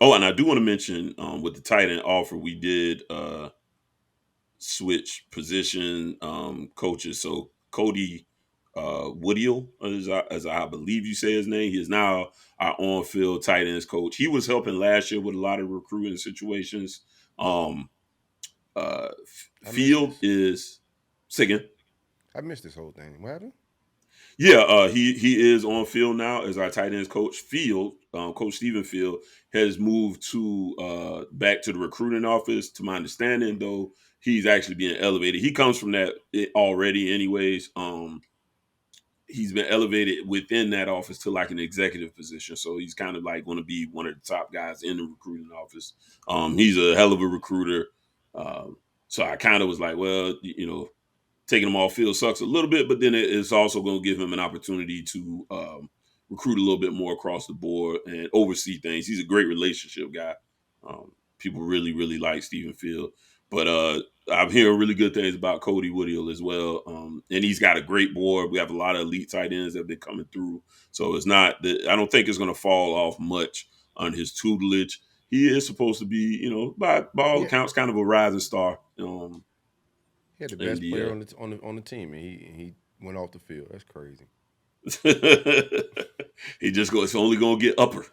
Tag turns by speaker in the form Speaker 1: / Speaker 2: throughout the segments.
Speaker 1: Oh, and I do want to mention with the tight end offer, we did switch position coaches. So Cody Woodiel, as I believe you say his name, he is now our on-field tight ends coach. He was helping last year with a lot of recruiting situations. Um,
Speaker 2: I missed
Speaker 1: Field
Speaker 2: this.
Speaker 1: is second.
Speaker 2: I missed this whole thing. What happened?
Speaker 1: Yeah, he is on field now as our tight ends coach. Field, Coach Stephen Field, has moved to back to the recruiting office. To my understanding, though, he's actually being elevated. He comes from that already, anyways. He's been elevated within that office to like an executive position, so he's kind of like going to be one of the top guys in the recruiting office. He's a hell of a recruiter. So I kind of was like, well, taking him off field sucks a little bit, but then it's also going to give him an opportunity to recruit a little bit more across the board and oversee things. He's a great relationship guy. People really, really like Stephen Field. But I'm hearing really good things about Cody Woodiel as well. And he's got a great board. We have a lot of elite tight ends that have been coming through. So it's not, I don't think it's going to fall off much on his tutelage. He is supposed to be, by all
Speaker 2: Yeah,
Speaker 1: accounts, kind of a rising star.
Speaker 2: he had the
Speaker 1: In
Speaker 2: best player
Speaker 1: the
Speaker 2: on the team, and he went off the field. That's crazy.
Speaker 1: he just go. It's only going to get upper.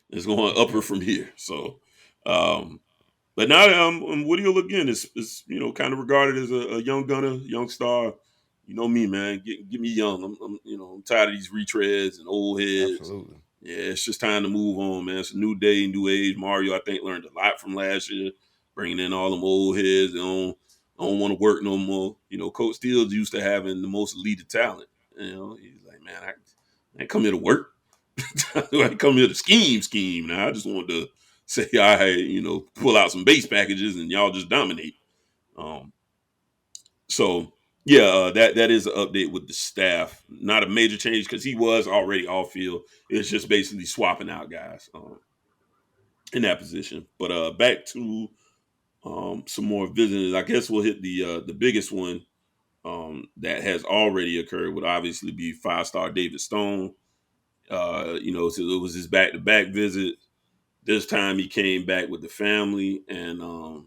Speaker 1: It's going upper from here. So, um, but now Woody again is kind of regarded as a young gunner, young star. You know me, man. Get me young. I'm tired of these retreads and old heads.
Speaker 2: Absolutely.
Speaker 1: Yeah, it's just time to move on, man. It's a new day, new age. Mario, I think, learned a lot from last year, bringing in all them old heads. They don't want to work no more. Coach Steele's used to having the most elite talent. He's like, man, I come here to work. I come here to scheme. Now I just want to say, pull out some base packages and y'all just dominate. Um, so yeah, that is an update with the staff. Not a major change because he was already off field. It's just basically swapping out guys in that position. But back to some more visitors. I guess we'll hit the biggest one that has already occurred. Would obviously be 5-star David Stone. So it was his back-to-back visit. This time he came back with the family, and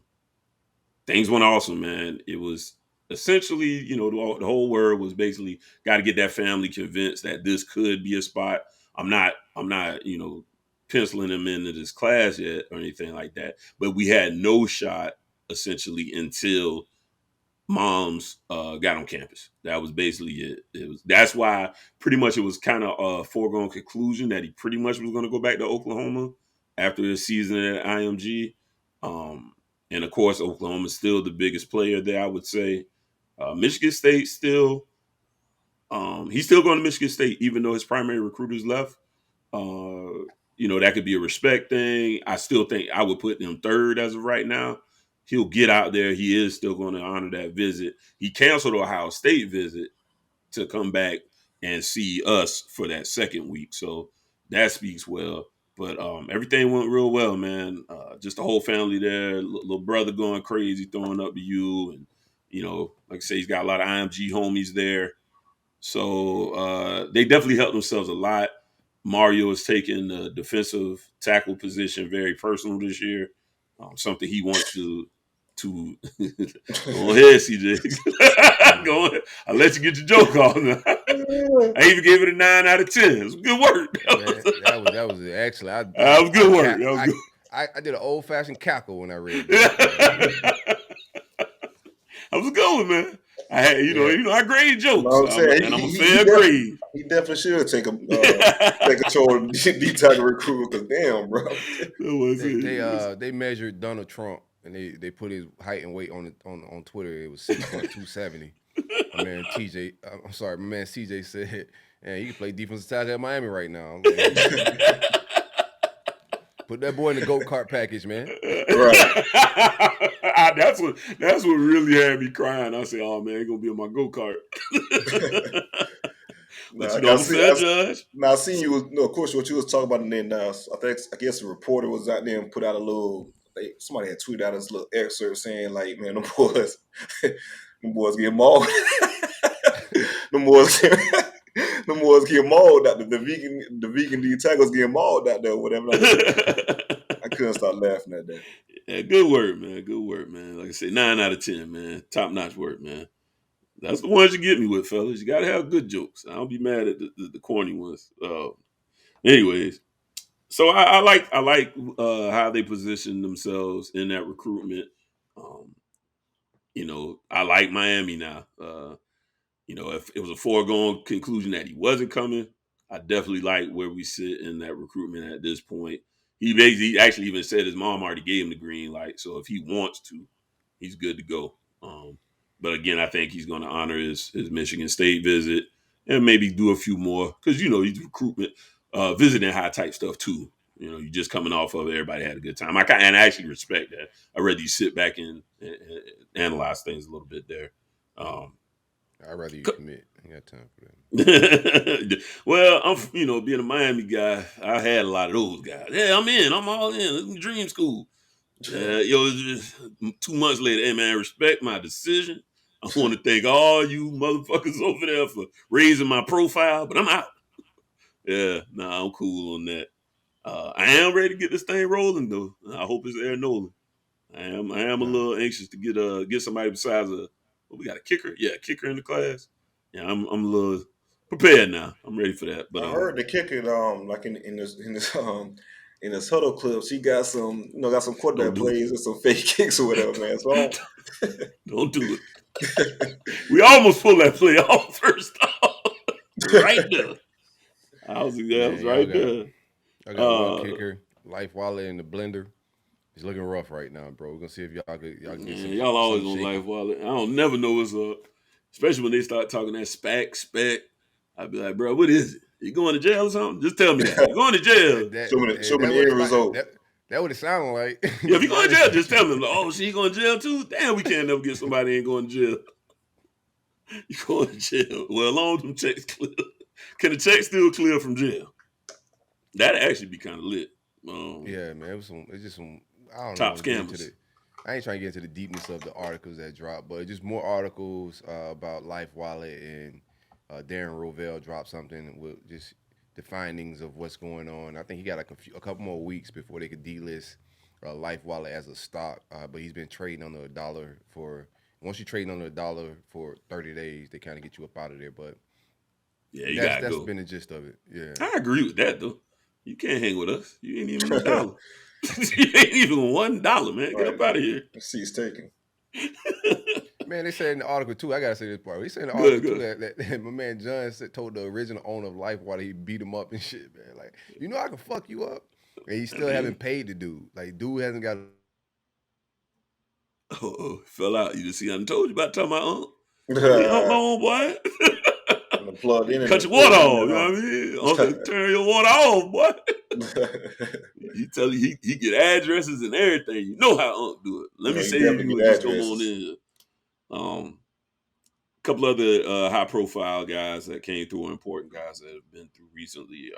Speaker 1: things went awesome, man. It was essentially, the whole word was basically got to get that family convinced that this could be a spot. I'm not, penciling him into this class yet or anything like that. But we had no shot essentially until moms got on campus. That was basically it. That's why pretty much it was kind of a foregone conclusion that he pretty much was going to go back to Oklahoma after his season at IMG. Um, and of course, Oklahoma is still the biggest player there, I would say. Michigan State still, he's still going to Michigan State, even though his primary recruiters left. That could be a respect thing. I still think I would put him third as of right now. He'll get out there. He is still going to honor that visit. He canceled the Ohio State visit to come back and see us for that second week. So that speaks well. But everything went real well, man. Just the whole family there. Little brother going crazy, throwing up to you. And, like I say, he's got a lot of IMG homies there. So they definitely helped themselves a lot. Mario is taking the defensive tackle position very personal this year. Something he wants to go ahead, CJ. Go ahead. I'll let you get your joke off now. I even gave it a 9 out of 10. It was good work.
Speaker 2: Man, that was actually
Speaker 1: That was good work. That was good.
Speaker 2: I did an old fashioned cackle when I read that.
Speaker 1: That was a good one, man. I had, I grade jokes,
Speaker 3: I'm saying,
Speaker 1: and I'm a fair grade.
Speaker 3: He definitely should take control of the type of recruit. Because damn, bro,
Speaker 2: they measured Donald Trump and they put his height and weight on Twitter. It was 6'270". My man CJ said, "Man, he can play defensive tackle at Miami right now." Put that boy in the go-kart package, man.
Speaker 3: Right.
Speaker 1: That's what really had me crying. I said, "Oh man, he's gonna be on my go-kart." But I'm a fair judge.
Speaker 3: Now I seen you. Of course, what you was talking about, and then I guess a reporter was out there and put out a little. Somebody had tweeted out this little excerpt saying, like, man, them boys get mauled. them boys get mauled out. The vegan D tackles get mauled out there, or whatever. I couldn't start laughing at that.
Speaker 1: Yeah, good work, man. Good work, man. Like I said, 9 out of 10, man. Top notch work, man. That's the ones you get me with, fellas. You gotta have good jokes. I don't be mad at the corny ones. Anyways, so I like how they position themselves in that recruitment. Um, I like Miami now. If it was a foregone conclusion that he wasn't coming, I definitely like where we sit in that recruitment at this point. He actually even said his mom already gave him the green light, so if he wants to, he's good to go. But again, I think he's going to honor his Michigan State visit and maybe do a few more because he's recruitment, visiting high type stuff too. You just coming off of it, everybody had a good time. I actually respect that. I rather you sit back and analyze things a little bit there.
Speaker 2: I'd rather you commit. I ain't got time for that.
Speaker 1: Well, I'm being a Miami guy, I had a lot of those guys. Yeah, I'm in. I'm all in. It's dream school. It's just 2 months later, hey man, respect my decision. I want to thank all you motherfuckers over there for raising my profile, but I'm out. Yeah, I'm cool on that. I am ready to get this thing rolling though. I hope it's Aaron Nolan. I am a little anxious to get somebody besides we got a kicker? Yeah, kicker in the class. Yeah, I'm a little prepared now. I'm ready for that. But
Speaker 3: I heard the kicker, like in this huddle clips, he got some quarterback plays and some fake kicks or whatever, man. So
Speaker 1: don't do it. We almost pulled that play off first off. Right there. I was right there.
Speaker 2: I got one kicker, Life Wallet in the blender. He's looking rough right now, bro. We're gonna see if y'all can get some.
Speaker 1: Y'all always on Life Wallet. I don't never know what's up. Especially when they start talking that spec. I'd be like, bro, what is it? You going to jail or something? Just tell me that. You going to jail.
Speaker 3: Show me the end result.
Speaker 2: That would it sound like.
Speaker 1: Yeah, if you going to jail, just tell them. Like, oh, she going to jail too? Damn, we can't never get somebody ain't going to jail. You going to jail. Well, as long as them checks clear. Can the check still clear from jail? That'd actually be kind of lit.
Speaker 2: Yeah, man. It's just some, I don't
Speaker 1: top
Speaker 2: know.
Speaker 1: Scammers.
Speaker 2: I ain't trying to get into the deepness of the articles that dropped, but just more articles about Life Wallet and Darren Rovell dropped something with just the findings of what's going on. I think he got a couple more weeks before they could delist Life Wallet as a stock, but he's been trading under $1 for. Once you trade under $1 for 30 days, they kind of get you up out of there. But
Speaker 1: yeah,
Speaker 2: that's been the gist of it. Yeah,
Speaker 1: I agree with that though. You can't hang with us. You ain't even $1. You ain't even $1, man. Get up out of here.
Speaker 3: Seat's taken.
Speaker 2: Man, they said in the article too. I gotta say this part. He said in the article too that my man John told the original owner of Life Water he beat him up and shit, man. Like, I can fuck you up, and he still haven't paid the dude. Like, dude hasn't got.
Speaker 1: Oh, fell out. You just see, I done told you about talking about Uncle boy.
Speaker 3: Plugged in.
Speaker 1: Cut your water off. You know what I mean? Uncle, turn your water off, boy. He get addresses and everything. You know how Unc do it. Let me say you do it. Just come on in here. A couple other high profile guys that came through, important guys that have been through recently.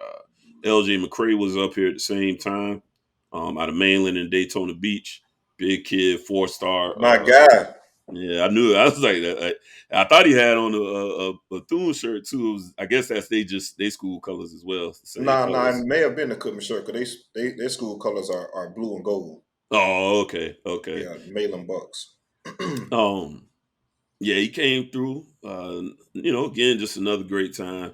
Speaker 1: LJ McCray was up here at the same time, out of Mainland and Daytona Beach. Big kid, 4-star.
Speaker 3: My guy.
Speaker 1: Yeah, I knew it. I was like, I thought he had on a Bethune shirt too. I guess that's they school colors as well.
Speaker 3: Nah, it may have been the Cookman shirt because their school colors are blue and gold.
Speaker 1: Oh, okay.
Speaker 3: Yeah, Malin Bucks.
Speaker 1: Yeah, he came through. Again, just another great time.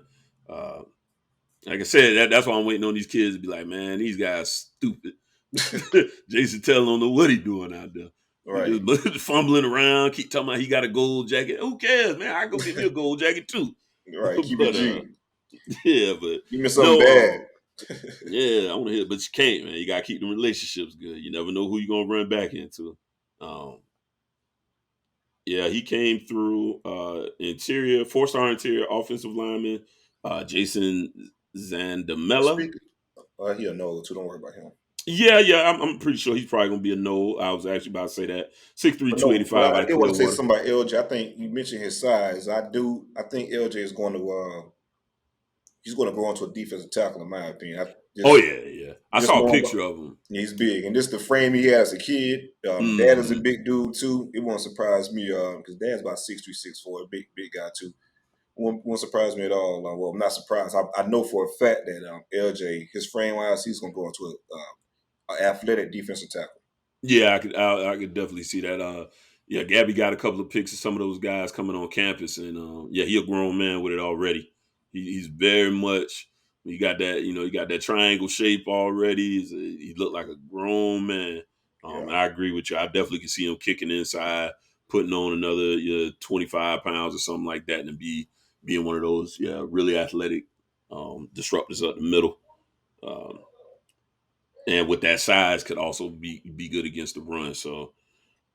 Speaker 1: Like I said, that's why I'm waiting on these kids to be like, man, these guys stupid. Jason Taylor don't know what he doing out there.
Speaker 3: Right.
Speaker 1: Just fumbling around, keep talking about he got a gold jacket. Who cares, man? I go get me a gold jacket too.
Speaker 3: Right, keep it G.
Speaker 1: Yeah, but
Speaker 3: give me something bad.
Speaker 1: Yeah, I want to hear, but you can't, man. You gotta keep the relationships good. You never know who you're gonna run back into. Yeah, he came through interior, 4-star interior offensive lineman, Jason Zandamela.
Speaker 3: He'll know too. Don't worry about him.
Speaker 1: Yeah, I'm pretty sure he's probably gonna be a no. I was actually about to say that 6'3", 285.
Speaker 3: I did want to say something about LJ. I think you mentioned his size. I think LJ is going to he's going to grow into a defensive tackle, in my opinion.
Speaker 1: Yeah. I saw a picture of him.
Speaker 3: He's big, and just the frame he had as a kid. Dad is a big dude too. It won't surprise me because Dad's about 6'3", 6'4", a big guy too. Won't surprise me at all. Well, I'm not surprised. I know for a fact that LJ, his frame wise, he's going to go into athletic defensive tackle.
Speaker 1: Yeah, I could definitely see that. Yeah, Gabby got a couple of picks of some of those guys coming on campus, and yeah, he a grown man with it already. He's very much. You got that, you got that triangle shape already. He looked like a grown man.
Speaker 3: Yeah.
Speaker 1: And I agree with you. I definitely can see him kicking inside, putting on another 25 pounds or something like that, and being one of those really athletic disruptors up the middle. Um, and with that size, could also be good against the run. So